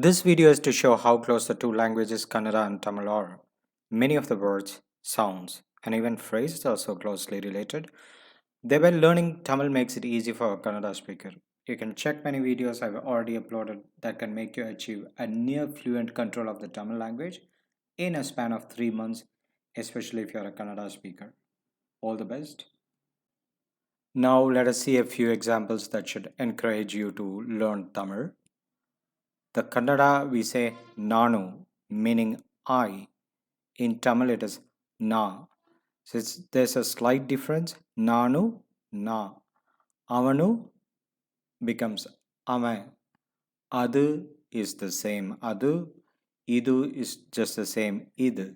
This video is to show how close the two languages Kannada and Tamil are. Many of the words, sounds, and even phrases are so closely related. Thereby learning Tamil makes it easy for a Kannada speaker. You can check many videos I've already uploaded that can make you achieve a near fluent control of the Tamil language in a span of 3 months, especially if you're a Kannada speaker. All the best. Now let us see a few examples that should encourage you to learn Tamil. The Kannada we say Nanu, meaning I. In Tamil it is Na. So there's a slight difference. Nanu, Na. Avanu becomes Ava. Adu is the same. Adu. Idu is just the same. Idu.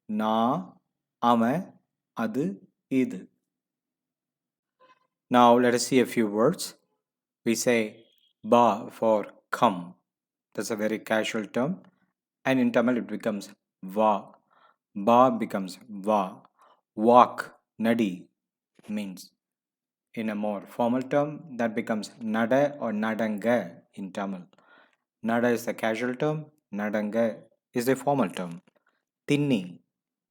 Na, Ava, Adu, Idu. Now let us see a few words. We say Ba for come. That's a very casual term. And in Tamil it becomes Va. Ba becomes Va. Walk, Nadi means. In a more formal term, that becomes Nada or Nadanga in Tamil. Nada is the casual term, Nadanga is the formal term. Tinni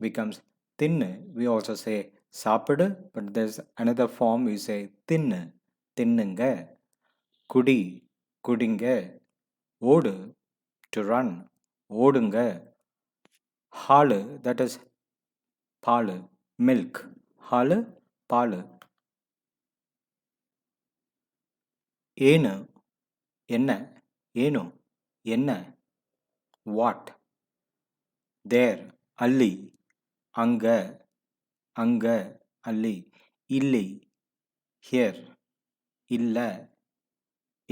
becomes Tinnu. We also say Sapadu, but there's another form we say Tinnu, Tinnunga. Kudi, Kudinga. Odu, to run, Odunga. Halu, that is Palu, milk. Halu, Palu. Enu, என்ன ஏனோ என்ன what there ಅಲ್ಲಿ அங்க அங்க ಅಲ್ಲಿ ಇಲ್ಲಿ here இல்ல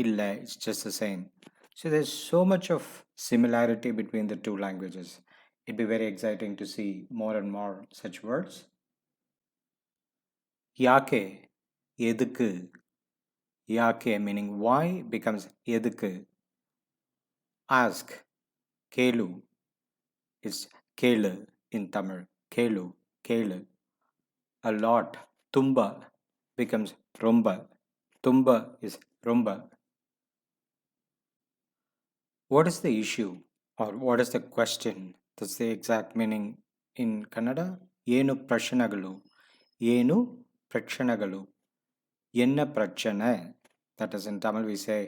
இல்ல it's just the same. So there's so much of similarity between the two languages. It'd be very exciting to see more and more such words. யாக்கே எதுக்கு யாக்கே meaning why becomes எதுக்கு. Ask Kelu is Kelu in Tamil. Kelu, Kelu. A lot. Tumba becomes Romba. Tumba is Romba. What is the issue or what is the question? That's the exact meaning in Kannada. Yenu prashanagalu. Yenu prashanagalu. Yenna prachana. That is in Tamil we say,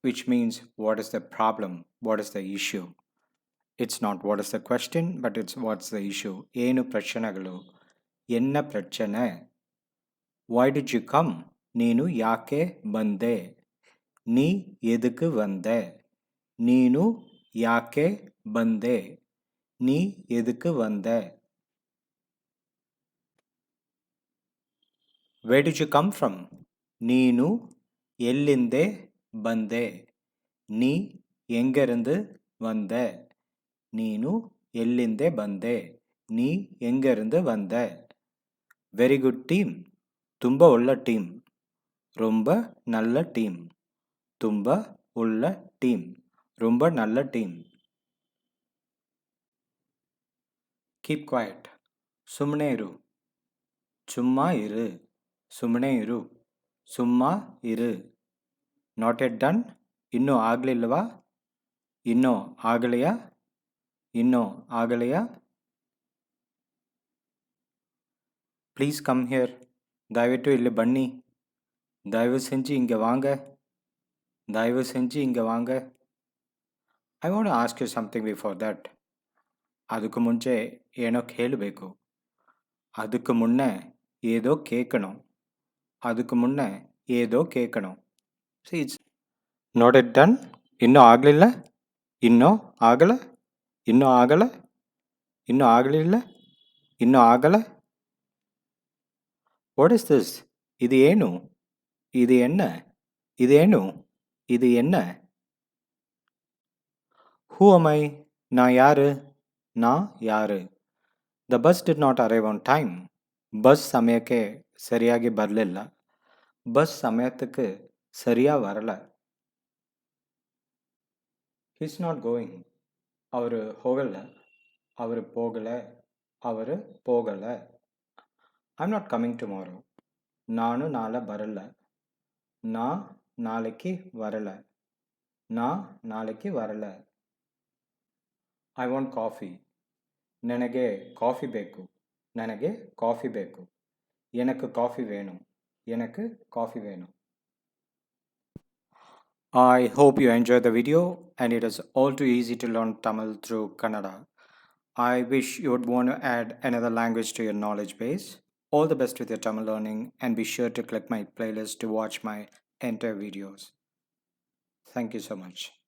which means what is the problem? What is the issue? It's not what is the question, but it's what's the issue. Enu prachanagalu. Enna prachana. Why did you come? Neenu yake bande. Ni edukku vande. Neenu yake bande. Ni edukku vande. Where did you come from? Neenu ellinde bande. Ni ಎಂಗರಿಂದ வந்த. ನೀನು ಎಲ್ಲಿಂದ ಬಂದೆ ನೀ ಎಂಗರಿಂದ ಬಂದೆ. Very good team ತುಂಬ ಒಳ್ಳೆ team ரொம்ப நல்ல ಟೀಮ್ ತುಂಬ ಒಳ್ಳೆ ಟೀಮ್ ரொம்ப நல்ல ಟೀಮ್. ಕೀಪ್ ಕ್ವೈಟ್ ಸುಮ್ಮನೆ ಇರು ಸುಮ್ಮಾ ಇರು ಸುಮ್ಮನೆ ಇರು ಸುಮ್ಮಾ ಇರು. ನಾಟ್ ಎಟ್ ಡನ್ ಇನ್ನೂ ಆಗಲಿಲ್ವಾ ಇನ್ನೂ ಆಗಲೆಯಾ ಇನ್ನೂ ಆಗಲೆಯಾ. ப்ளீஸ் கம் ஹியர் தயவிட்டு ಇಲ್ಲಿ ಬನ್ನಿ தயவு செஞ்சு இங்கே வாங்க தயவு செஞ்சு இங்கே வாங்க. I want to ask you something before that. ಅದಕ್ಕೂ ಮುಂಚೆ ಏನೋ ಕೇಳಬೇಕು. ಅದಕ್ಕೆ ಮುನ್ನೆ ஏதோ கேட்கணும். அதுக்கு முன்னே ஏதோ கேட்கணும். See it's not it done இன்னும் ಆಗಲಿಲ್ಲ ಇನ್ನೂ ಆಗலை ಇನ್ನೂ ಆಗலை ಇನ್ನೂ ಆಗಲಿಲ್ಲ ಇನ್ನೂ ಆಗலை. ವಾಟ್ ಇಸ್ ದಿಸ್ இது ಏನು இது என்ன இது ಏನು இது என்ன. ஹூ am I நான் யாரு நான் யாரு. The bus did not arrive on time. Bus ಸಮಯಕ್ಕೆ ಸರಿಯಾಗಿ ಬರಲಿಲ್ಲ. ಬಸ್ ಸಮಯಕ್ಕೆ ಸರಿಯಾಗಿ ಬರಲ್ಲ. ಹೀಸ್ ನಾಟ್ ಗೋಯಿಂಗ್ ಅವರು ಹೋಗಲ್ಲ ಅವರು போகலை ಅವರು போகலை. I am not coming tomorrow ನಾನು ನಾಳೆ ಬರಲ್ಲ. ನಾ ನಾಳೆಗೆ ಬರಲ್ಲ. ನಾ ನಾಳೆಗೆ ಬರಲ್ಲ. I want coffee. ನನಗೆ ಕಾಫಿ ಬೇಕು. ನನಗೆ ಕಾಫಿ ಬೇಕು. எனக்கு காஃபி வேணும். எனக்கு காஃபி வேணும். I hope you enjoyed the video and it is all too easy to learn Tamil through Kannada. I wish you would want to add another language to your knowledge base. All the best with your Tamil learning and be sure to click my playlist to watch my entire videos. Thank you so much.